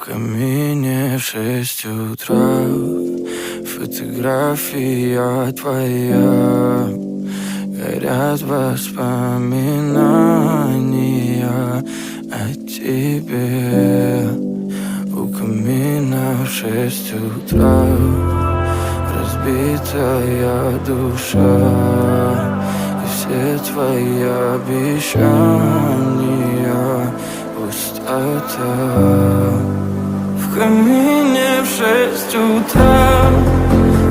камине 6 утра, фотография твоя, горят воспоминания о тебе. У камина в 6 утра, разбитая душа, и все твои обещания пустота. В камине в 6 утра,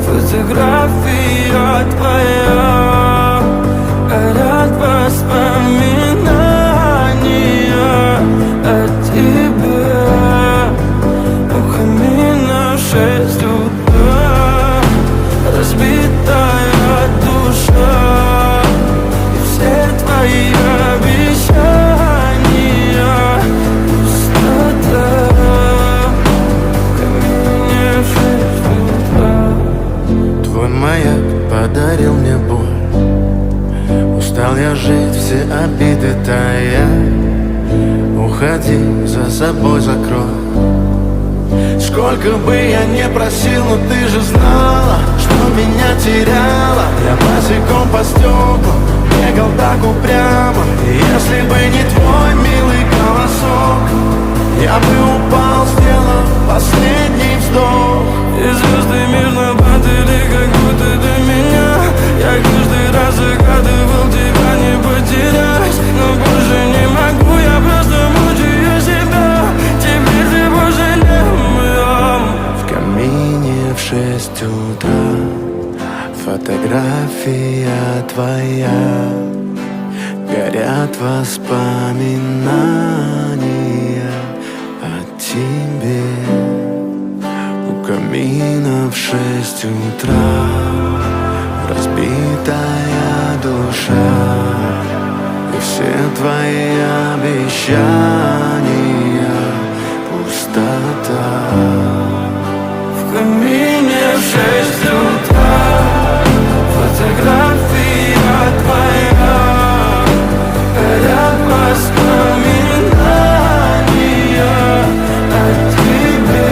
фотография твоя, горят воспоминания о тебе. У камина в 6 утра, разбитая душа, и все твои обещания пустота. В камине в 6 утра. Твой маяк подарил мне боль, устал я жить, все обиды тая. Уходи, за собой закрой. Сколько бы я не просил, но ты же знала, что меня теряла. Я босиком по стеклам бегал так упрямо. И если бы не твой милый голосок, я бы упал, сделав последний вздох. И звезды мирно падали, как будто до меня. Я каждый раз загадывал тебя не потерять, но больше не могу, я просто мучаю себя. Теперь ты пожалел моем. В камине в 6 утра, фотография твоя, горят воспоминания о тебе. У камина в 6 утра, разбитая душа, и все твои обещания пустота. В камине в 6 утра, фотография твоя, горят воспоминания о тебе.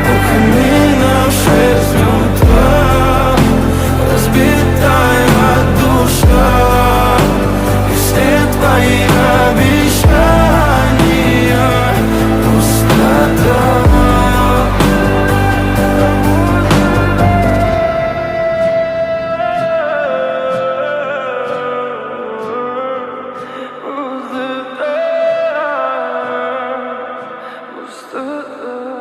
У камина в 6 утра, разбитая душа, и все твои обещания пустота. Пустота.